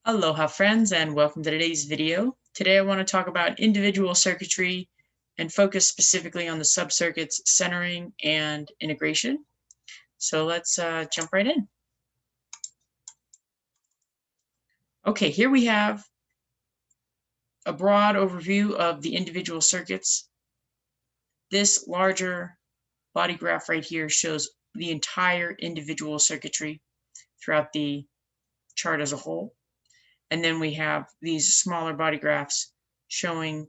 Aloha friends, and welcome to today's video. Today I want to talk about individual circuitry and focus specifically on the subcircuits centering and integration. So let's jump right in. Okay, here we have a broad overview of the individual circuits. This larger body graph right here shows the entire individual circuitry throughout the chart as a whole. And then we have these smaller body graphs showing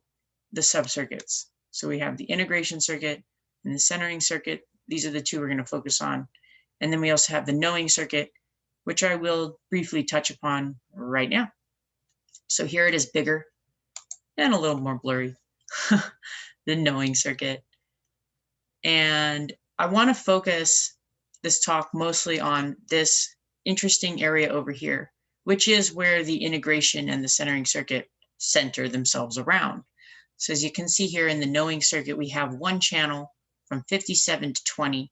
the subcircuits. So we have the integration circuit and the centering circuit. These are the two we're going to focus on. And then we also have the knowing circuit, which I will briefly touch upon right now. So here it is bigger and a little more blurry, the knowing circuit. And I want to focus this talk mostly on this interesting area over here, which is where the integration and the centering circuit center themselves around. So as you can see here in the knowing circuit, we have one channel from 57 to 20,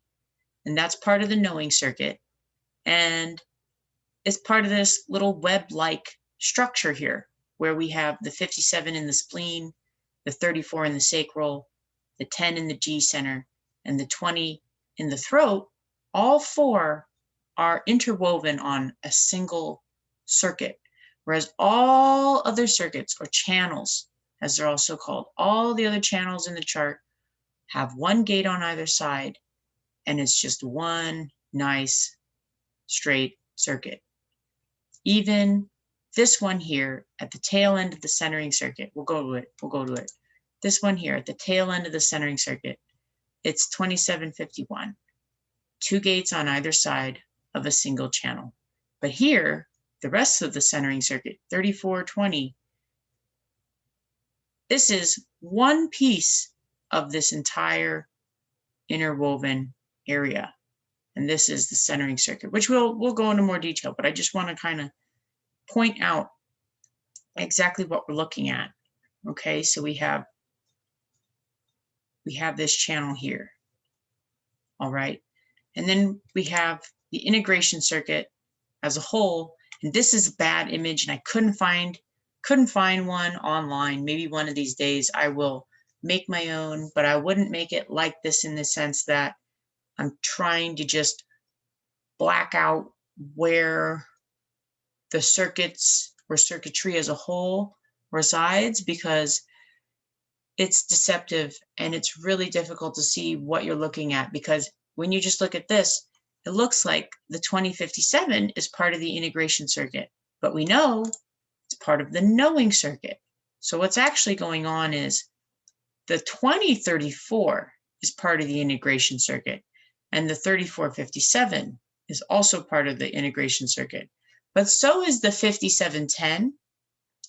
and that's part of the knowing circuit. And it's part of this little web-like structure here, where we have the 57 in the spleen, the 34 in the sacral, the 10 in the G center, and the 20 in the throat. All four are interwoven on a single circuit, whereas all other circuits, or channels as they're also called, all the other channels in the chart have one gate on either side, and it's just one nice straight circuit. Even this one here at the tail end of the centering circuit, we'll go to it. This one here at the tail end of the centering circuit, it's 2751, two gates on either side of a single channel. But here, the rest of the centering circuit, 3420, this is one piece of this entire interwoven area. And this is the centering circuit, which we'll go into more detail, but I just want to kind of point out exactly what we're looking at. Okay, so we have this channel here. All right, and then we have the integration circuit as a whole. And this is a bad image, and I couldn't find one online. Maybe one of these days I will make my own, but I wouldn't make it like this in the sense that I'm trying to just black out where the circuits or circuitry as a whole resides, because it's deceptive and it's really difficult to see what you're looking at, because when you just look at this, it looks like the 2057 is part of the integration circuit, but we know it's part of the knowing circuit. So what's actually going on is the 2034 is part of the integration circuit, and the 3457 is also part of the integration circuit. But so is the 5710,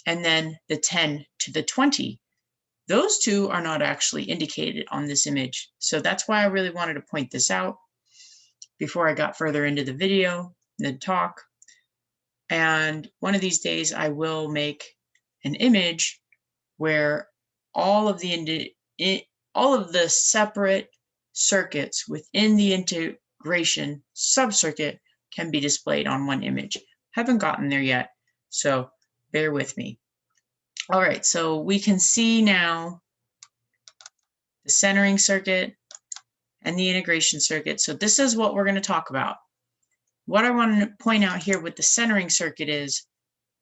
and then the 10 to the 20. Those two are not actually indicated on this image. So that's why I really wanted to point this out before I got further into the video, the talk. And one of these days I will make an image where all of the separate circuits within the integration subcircuit can be displayed on one image. Haven't gotten there yet, so bear with me. All right, so we can see now the centering circuit and the integration circuit. So this is what we're going to talk about. What I want to point out here with the centering circuit is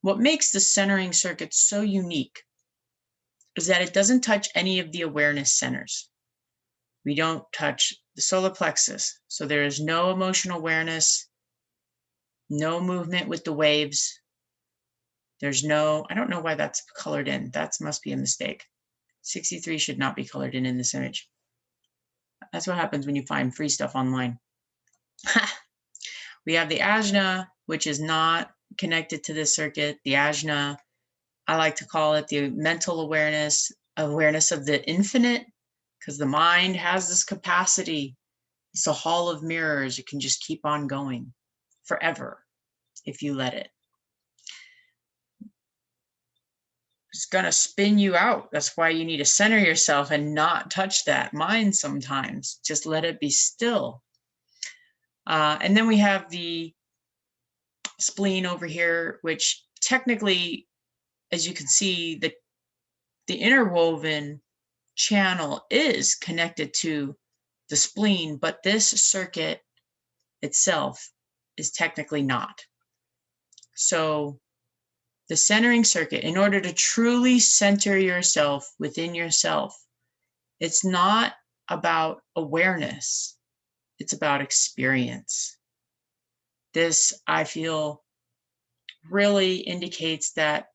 what makes the centering circuit so unique is that it doesn't touch any of the awareness centers. We don't touch the solar plexus, so there is no emotional awareness, no movement with the waves. There's no, I don't know why that's colored in. That must be a mistake. 63 should not be colored in this image. That's what happens when you find free stuff online. We have the ajna, which is not connected to this circuit. The ajna, I like to call it the mental awareness of the infinite, because the mind has this capacity. It's a hall of mirrors. It can just keep on going forever if you let it. It's gonna spin you out. That's why you need to center yourself and not touch that mind sometimes. Just let it be still. And then we have the spleen over here, which technically, as you can see, the interwoven channel is connected to the spleen, but this circuit itself is technically not. So the centering circuit, in order to truly center yourself within yourself, it's not about awareness, it's about experience. This, I feel, really indicates that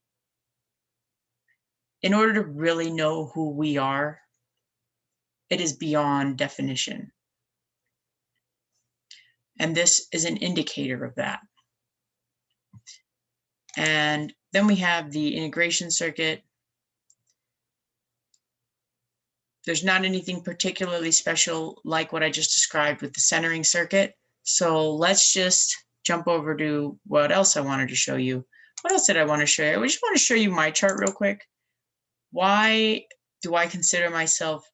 in order to really know who we are, it is beyond definition. And this is an indicator of that. And then we have the integration circuit. There's not anything particularly special like what I just described with the centering circuit. So let's just jump over to what else I wanted to show you. What else did I want to show you? I just want to show you my chart real quick. Why do I consider myself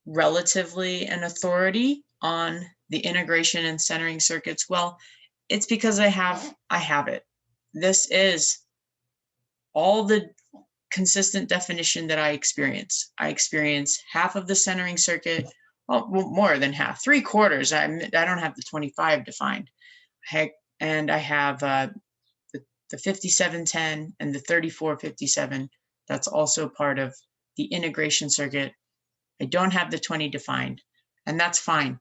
relatively an authority on the integration and centering circuits? Well, it's because I have it. This is all the consistent definition that I experience. I experience half of the centering circuit, well, more than half, 3/4. I don't have the 25 defined. And I have the 5710 and the 3457. That's also part of the integration circuit. I don't have the 20 defined, and that's fine.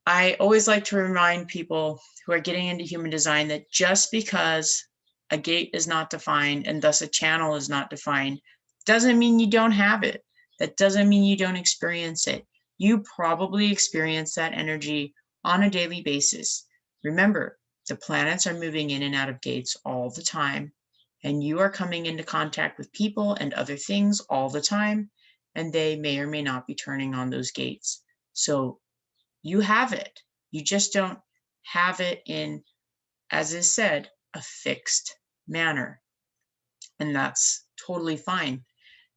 I always like to remind people who are getting into human design that just because a gate is not defined and thus a channel is not defined doesn't mean you don't have it. That doesn't mean you don't experience it. You probably experience that energy on a daily basis. Remember, the planets are moving in and out of gates all the time, and you are coming into contact with people and other things all the time, and they may or may not be turning on those gates. So you have it. You just don't have it in, as is said, a fixed manner. And that's totally fine.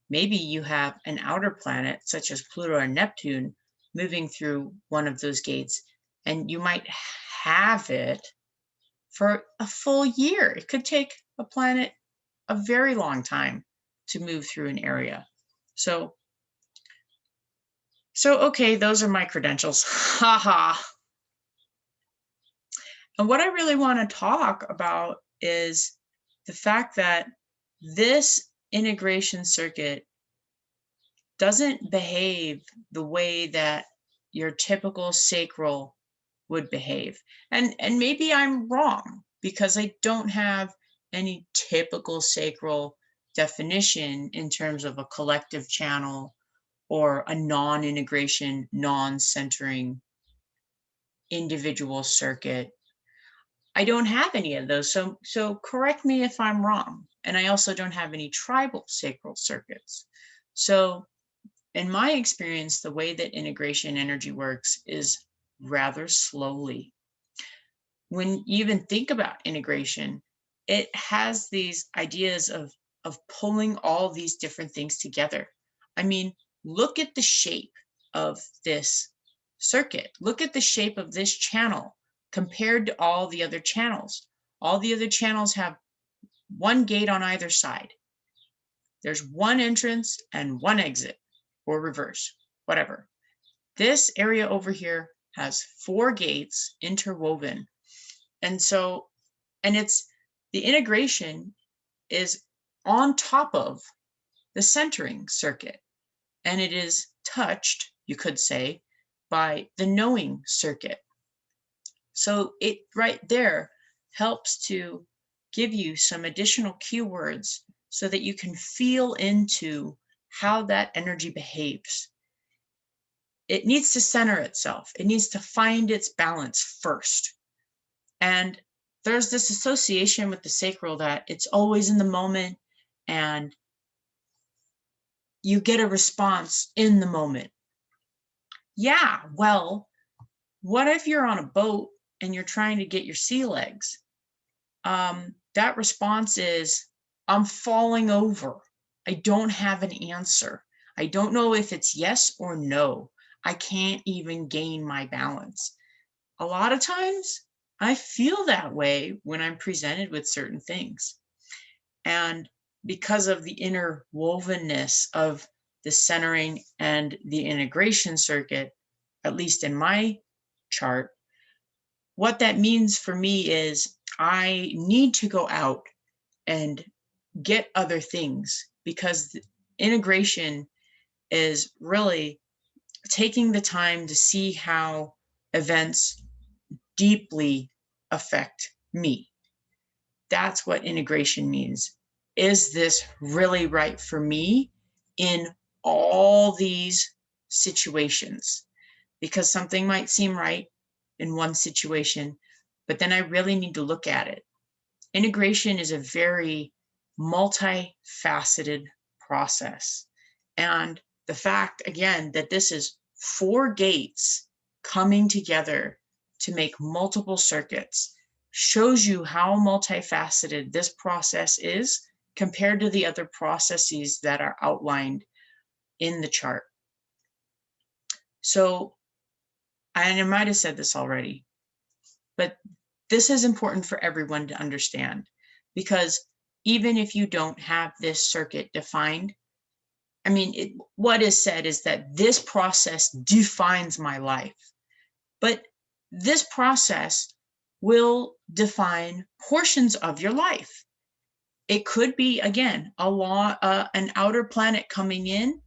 Maybe you have an outer planet, such as Pluto or Neptune, moving through one of those gates, and you might have it for a full year. It could take a planet a very long time to move through an area. So okay, those are my credentials. Haha. And what I really want to talk about is the fact that this integration circuit doesn't behave the way that your typical sacral would behave. And maybe I'm wrong, because I don't have any typical sacral definition in terms of a collective channel or a non-integration, non-centering individual circuit. I don't have any of those, so correct me if I'm wrong. And I also don't have any tribal sacral circuits. So in my experience, the way that integration energy works is rather slowly. When you even think about integration, it has these ideas of pulling all these different things together. I mean, look at the shape of this circuit. Look at the shape of this channel compared to all the other channels. All the other channels have one gate on either side. There's one entrance and one exit, or reverse, whatever. This area over here has 4 gates interwoven. And so, it's the integration is on top of the centering circuit. And it is touched, you could say, by the knowing circuit. So it right there helps to give you some additional keywords so that you can feel into how that energy behaves. It needs to center itself. It needs to find its balance first. And there's this association with the sacral that it's always in the moment and you get a response in the moment. Yeah, well, what if you're on a boat and you're trying to get your sea legs? That response is, I'm falling over. I don't have an answer. I don't know if it's yes or no. I can't even gain my balance. A lot of times, I feel that way when I'm presented with certain things. And because of the interwovenness of the centering and the integration circuit, at least in my chart, what that means for me is I need to go out and get other things, because integration is really taking the time to see how events deeply affect me. That's what integration means. Is this really right for me in all these situations? Because something might seem right in one situation, but then I really need to look at it. Integration is a very multifaceted process. And the fact, again, that this is 4 gates coming together to make multiple circuits shows you how multifaceted this process is compared to the other processes that are outlined in the chart. So, and I might have said this already, but this is important for everyone to understand, because even if you don't have this circuit defined, I mean, what is said is that this process defines my life, but this process will define portions of your life. It could be, again, an outer planet coming in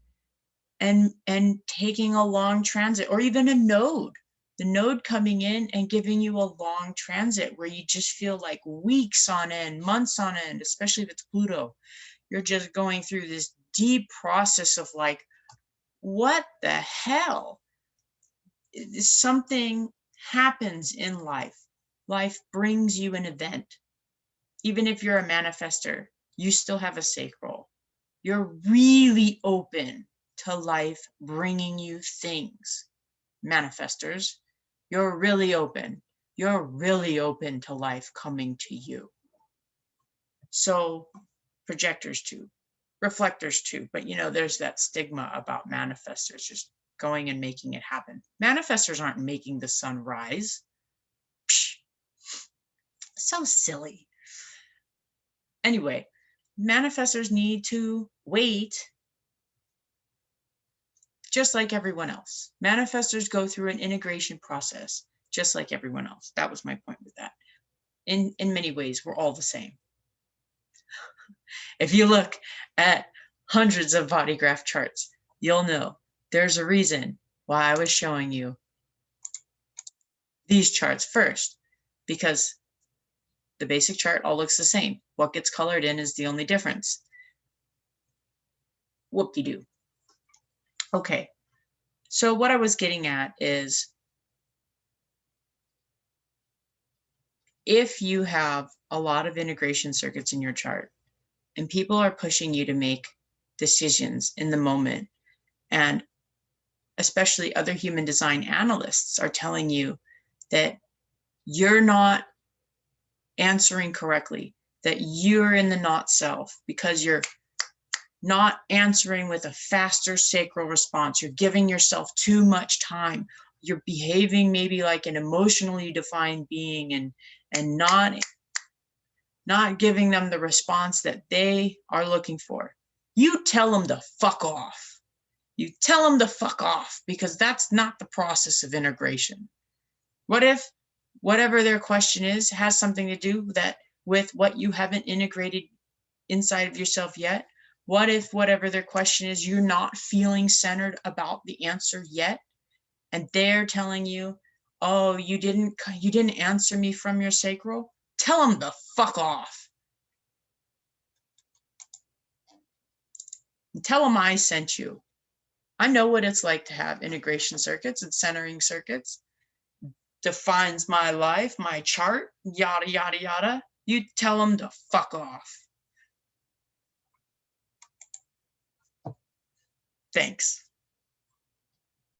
and taking a long transit, or even a node. The node coming in and giving you a long transit where you just feel like weeks on end, months on end, especially if it's Pluto. You're just going through this deep process of like, what the hell? Something happens in life. Life brings you an event. Even if you're a manifester, you still have a sacral. You're really open to life bringing you things. Manifestors, you're really open. You're really open to life coming to you. So projectors too, reflectors too, but you know, there's that stigma about manifestors just going and making it happen. Manifestors aren't making the sun rise. Psh, so silly. Anyway, manifestors need to wait just like everyone else. Manifestors go through an integration process just like everyone else. That was my point with that. In many ways, we're all the same. If you look at hundreds of body graph charts, you'll know there's a reason why I was showing you these charts first, because the basic chart all looks the same. What gets colored in is the only difference. Whoop-de-doo. Okay, so what I was getting at is, if you have a lot of integration circuits in your chart and people are pushing you to make decisions in the moment, and especially other human design analysts are telling you that you're not answering correctly, that you're in the not self because you're not answering with a faster sacral response, you're giving yourself too much time, you're behaving maybe like an emotionally defined being and not giving them the response that they are looking for. You tell them to fuck off. You tell them to fuck off, because that's not the process of integration. What if whatever their question is has something to do with what you haven't integrated inside of yourself yet? What if whatever their question is, you're not feeling centered about the answer yet, and they're telling you, oh, you didn't answer me from your sacral? Tell them to fuck off. And tell them I sent you. I know what it's like to have integration circuits and centering circuits. Defines my life, my chart, yada, yada, yada. You tell them to fuck off. Thanks.